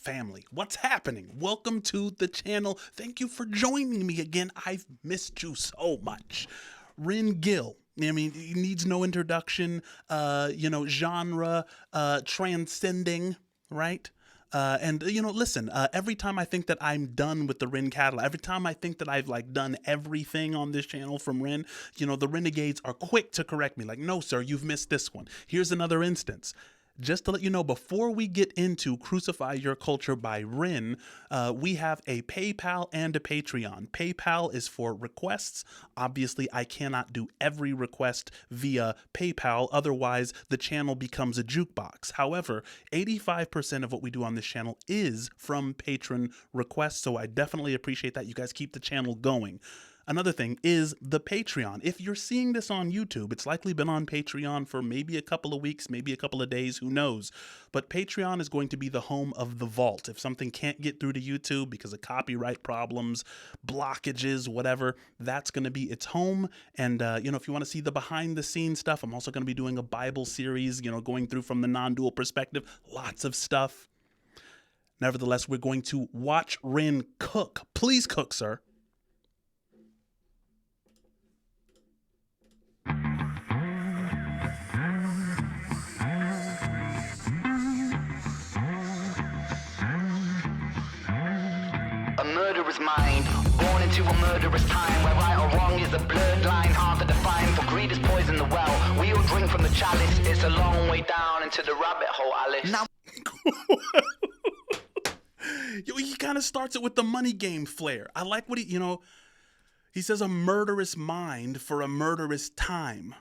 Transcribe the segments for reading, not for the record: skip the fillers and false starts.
family, what's happening? Welcome to the channel. Thank you for joining me again. I've missed you so much. Ren Gill. I mean, he needs no introduction, genre, transcending, right? Listen, every time I think that I'm done with the Ren catalog, every time I think that I've done everything on this channel from Ren, the renegades are quick to correct me. Like, no, sir, you've missed this one. Here's another instance. Just to let you know, before we get into Crucify Your Culture by Ren, we have a PayPal and a Patreon. PayPal is for requests. Obviously, I cannot do every request via PayPal. Otherwise, the channel becomes a jukebox. However, 85% of what we do on this channel is from patron requests, so I definitely appreciate that. You guys keep the channel going. Another thing is the Patreon. If you're seeing this on YouTube, it's likely been on Patreon for maybe a couple of weeks, maybe a couple of days, who knows. But Patreon is going to be the home of the vault. If something can't get through to YouTube because of copyright problems, blockages, whatever, that's going to be its home. And, if you want to see the behind the scenes stuff, I'm also going to be doing a Bible series, going through from the non-dual perspective, lots of stuff. Nevertheless, we're going to watch Ren cook. Please cook, sir. A murderer's mind, born into a murderous time, where right or wrong is a blurred line, hard to define. For greed is poison the well, we all drink from the chalice. It's a long way down into the rabbit hole, Alice. Now He kind of starts it with the money game flair. I like what he says, a murderous mind for a murderous time.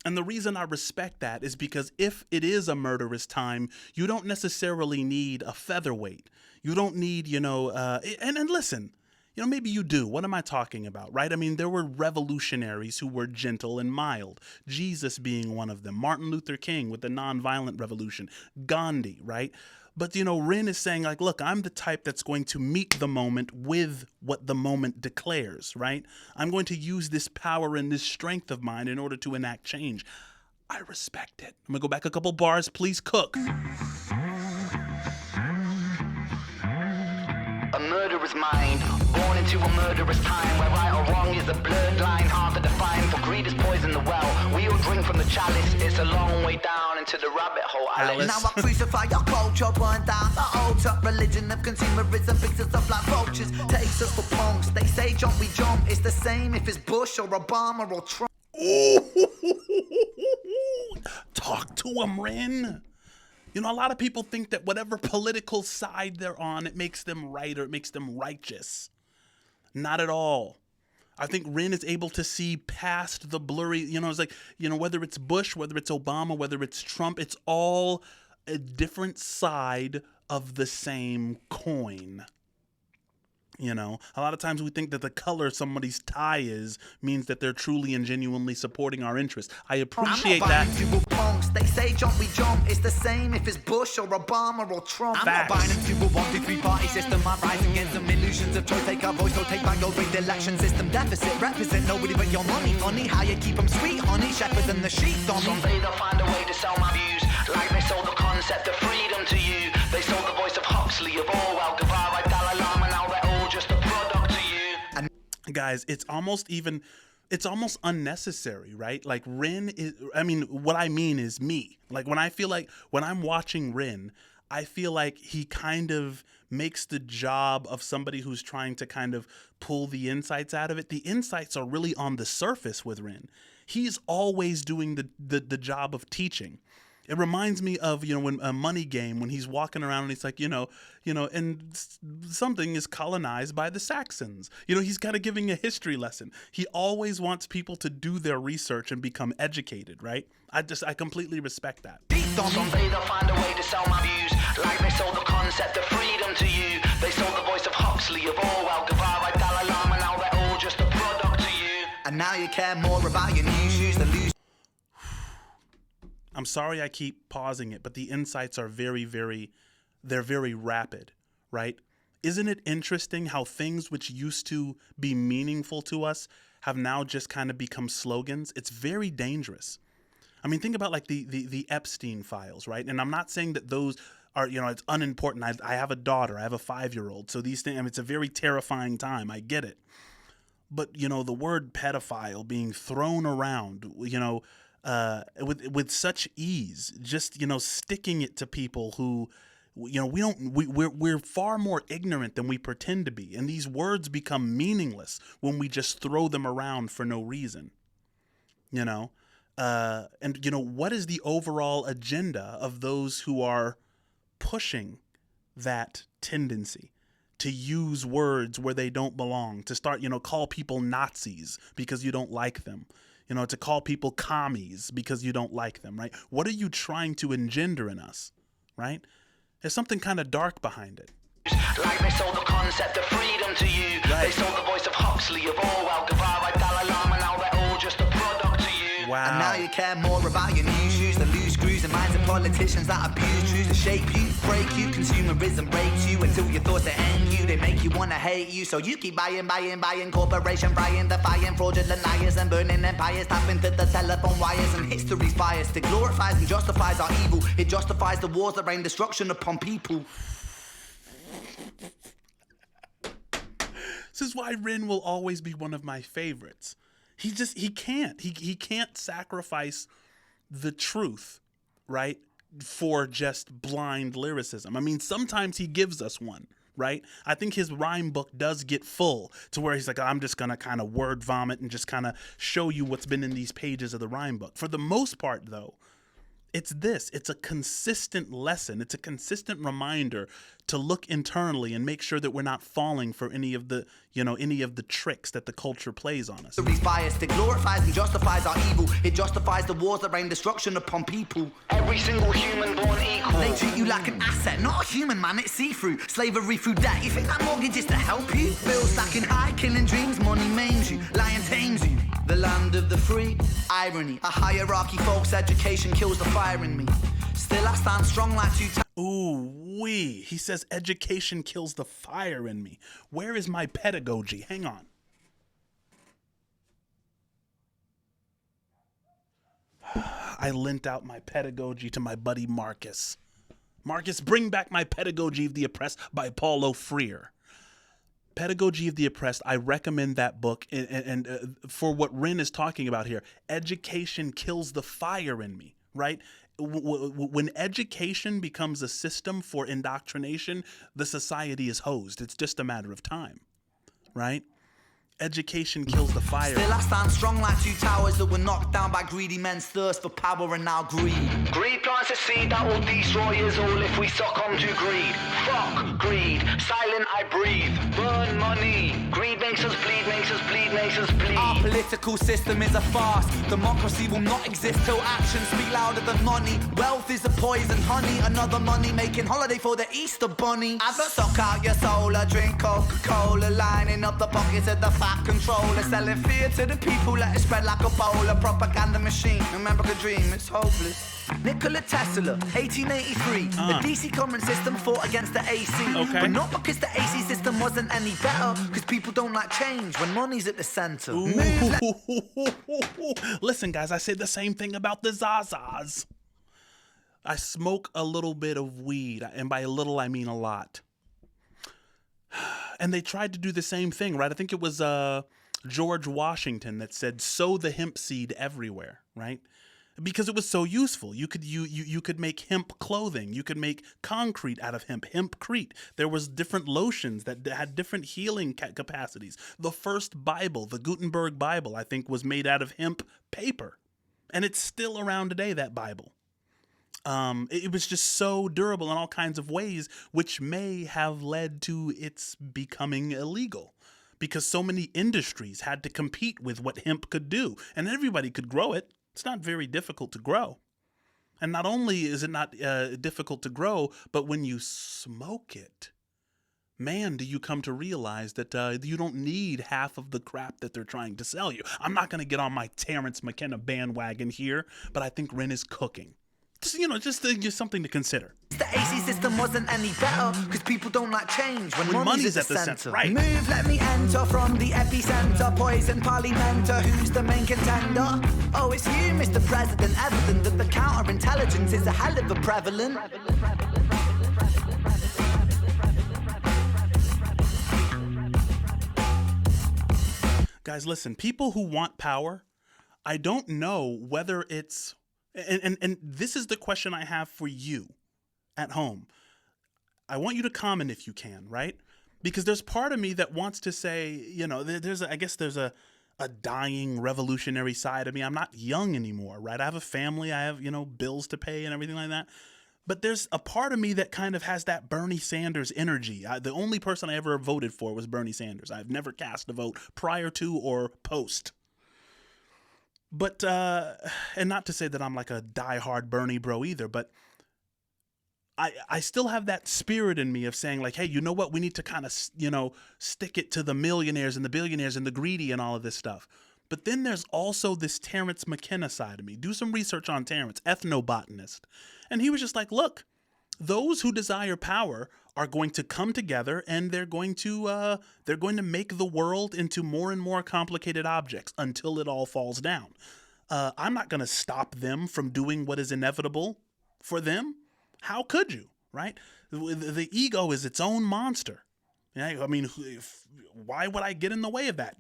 And the reason I respect that is because if it is a murderous time, you don't necessarily need a featherweight. You don't need, and listen, maybe you do. What am I talking about, right? I mean, there were revolutionaries who were gentle and mild. Jesus being one of them. Martin Luther King with the nonviolent revolution. Gandhi, right? But, Ren is saying, look, I'm the type that's going to meet the moment with what the moment declares, right? I'm going to use this power and this strength of mine in order to enact change. I respect it. I'm going to go back a couple bars. Please cook. a murderer's mind, born into a murderous time, where right or wrong is a blurred line, hard to define. For greed is poison the well, we all drink from the chalice. It's a long way down into the rabbit hole, Alice. Now I crucify your culture, burn down the altar. Religion of consumerism picks us up like vultures, takes us for punks. They say jump, we jump. It's the same if it's Bush or Obama or Trump. Talk to him, Ren. You know, a lot of people think that whatever political side they're on, it makes them right or it makes them righteous. Not at all. I think Ren is able to see past the blurry, it's like, whether it's Bush, whether it's Obama, whether it's Trump, it's all a different side of the same coin. A lot of times we think that the color somebody's tie is means that they're truly and genuinely supporting our interests. I appreciate that. Punks. They say jump, we jump. It's the same if it's Bush or Obama or Trump. Facts. I'm not buying into a 1, 2, 3 party system. I rise against some illusions of choice. Take our voice or take back your rigged election system. Deficit represent nobody but your money. Funny how you keep them sweet, honey. Shepherds and the sheep, dummy. Someday they'll find a way to sell my views, like they sold the concept of freedom to you. They sold the voice of Huxley, of Orwell, Guevara, Dalai Lama. Now they're all just a product to you. Guys, it's almost unnecessary, right? Like Ren is, what I mean is me. Like when I'm watching Ren, I feel like he kind of makes the job of somebody who's trying to kind of pull the insights out of it. The insights are really on the surface with Ren. He's always doing the job of teaching. It reminds me of, when a Money Game, when he's walking around and he's like, and something is colonized by the Saxons. He's kind of giving a history lesson. He always wants people to do their research and become educated, right? I completely respect that. Someday they'll find a way to sell my views, like they sold the concept of freedom to you. They sold the voice of Huxley, of Orwell, Guevara, Dalai Lama. Now they're all just a product to you. And now you care more about your news, use the lose. I'm sorry I keep pausing it, but the insights are very, they're very rapid, right? Isn't it interesting how things which used to be meaningful to us have now just kind of become slogans? It's very dangerous. Think about like the Epstein files, right? And I'm not saying that those are, it's unimportant. I have a daughter. I have a 5-year-old. So these things, it's a very terrifying time. I get it. But, the word pedophile being thrown around, with such ease, just, sticking it to people who, we're far more ignorant than we pretend to be. And these words become meaningless when we just throw them around for no reason, and, what is the overall agenda of those who are pushing that tendency to use words where they don't belong, to start, call people Nazis because you don't like them, to call people commies because you don't like them, right? What are you trying to engender in us, right? There's something kind of dark behind it. Like they sold the concept of freedom to you. Right. They sold the voice of Huxley, of Orwell, Guevara, Dalai Lama, now they're all just a product to you. Wow. And now you care more about your new shoes, the loose screws and minds of politicians that abuse truths to shape you, break you. Consumerism breaks you until your thoughts they end you. They make you wanna hate you, so you keep buying. Corporation buying, defying fraudulent liars and burning empires, tapping to the telephone wires. And history's biased. It glorifies and justifies our evil. It justifies the wars that rain destruction upon people. This is why Ren will always be one of my favorites. He can't sacrifice the truth, right, for just blind lyricism. I mean, sometimes he gives us one, right? I think his rhyme book does get full to where he's like, I'm just going to kind of word vomit and just kind of show you what's been in these pages of the rhyme book. For the most part, though, it's a consistent lesson. It's a consistent reminder to look internally and make sure that we're not falling for any of the tricks that the culture plays on us. History's biased. It glorifies and justifies our evil. It justifies the wars that rain destruction upon people. Every single human born equal. They treat you like an asset, not a human, man. It's see-through. Slavery through debt. You think that mortgage is to help you? Bills stacking high, killing dreams. Money maims you. Lying tames you. The land of the free. Irony. A hierarchy, folks. Education kills the fire in me. Still I stand strong like two times. Ooh-wee. He says education kills the fire in me. Where is my pedagogy? Hang on. I lent out my pedagogy to my buddy Marcus. Marcus, bring back my Pedagogy of the Oppressed by Paulo Freire. Pedagogy of the Oppressed, I recommend that book. And for what Ren is talking about here, education kills the fire in me, right? When education becomes a system for indoctrination, the society is hosed. It's just a matter of time, right? Education kills the fire. Still I stand strong like two towers that were knocked down by greedy men's thirst for power and now greed. Greed plants a seed that will destroy us all if we succumb to greed. Fuck greed. Silent I breathe. Burn money. Greed makes us bleed, makes us bleed, makes us bleed. Our political system is a farce. Democracy will not exist till actions speak louder than money. Wealth is a poison honey. Another money-making holiday for the Easter bunny. I don't suck out your soul. I drink Coca-Cola, lining up the pockets of the fat controller, selling fear to the people. Let it spread like a bowl. A propaganda machine. Remember a dream, it's hopeless. Nikola Tesla, 1883. The DC current system fought against the AC. Okay. But not because the AC system wasn't any better, because people don't like change when money's at the center. Listen, guys, I said the same thing about the Zazas. I smoke a little bit of weed, and by a little, I mean a lot. And they tried to do the same thing, right? I think it was George Washington that said, sow the hemp seed everywhere, right? Because it was so useful. You could make hemp clothing. You could make concrete out of hemp, hempcrete. There was different lotions that had different healing capacities. The first Bible, the Gutenberg Bible, I think was made out of hemp paper. And it's still around today, that Bible. It was just so durable in all kinds of ways, which may have led to its becoming illegal because so many industries had to compete with what hemp could do, and everybody could grow it. It's not very difficult to grow. And not only is it not difficult to grow, but when you smoke it, man, do you come to realize that you don't need half of the crap that they're trying to sell you. I'm not going to get on my Terrence McKenna bandwagon here, but I think Ren is cooking. Just something to consider. The AC system wasn't any better, because people don't like change when money's at the center. Right. Move, let me enter from the epicenter. Poison parliamenter, who's the main contender? Oh, it's you, Mr. President. Evident that the counterintelligence is a hell of a prevalent. Guys, listen, people who want power, I don't know whether it's, and this is the question I have for you at home. I want you to comment if you can, right? Because there's part of me that wants to say, I guess there's a dying revolutionary side of me. I'm not young anymore, right? I have a family, I have, bills to pay and everything like that. But there's a part of me that kind of has that Bernie Sanders energy. The only person I ever voted for was Bernie Sanders. I've never cast a vote prior to or post. But, and not to say that I'm like a diehard Bernie bro either, but I still have that spirit in me of saying like, hey, you know what? We need to kind of, stick it to the millionaires and the billionaires and the greedy and all of this stuff. But then there's also this Terence McKenna side of me. Do some research on Terence, ethnobotanist. And he was just like, look, those who desire power are going to come together and they're going to make the world into more and more complicated objects until it all falls down. I'm not going to stop them from doing what is inevitable for them. How could you, right? The ego is its own monster. I mean, why would I get in the way of that?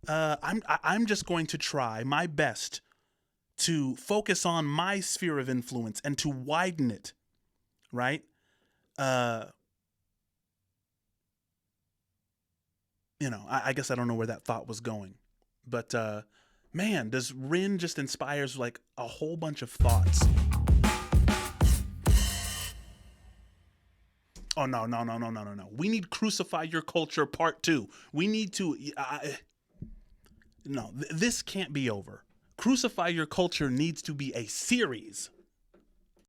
I'm just going to try my best to focus on my sphere of influence and to widen it, right? I guess I don't know where that thought was going, but man, does Ren just inspires like a whole bunch of thoughts. Oh, no. We need Crucify Your Culture Part 2. We need to... this can't be over. Crucify Your Culture needs to be a series.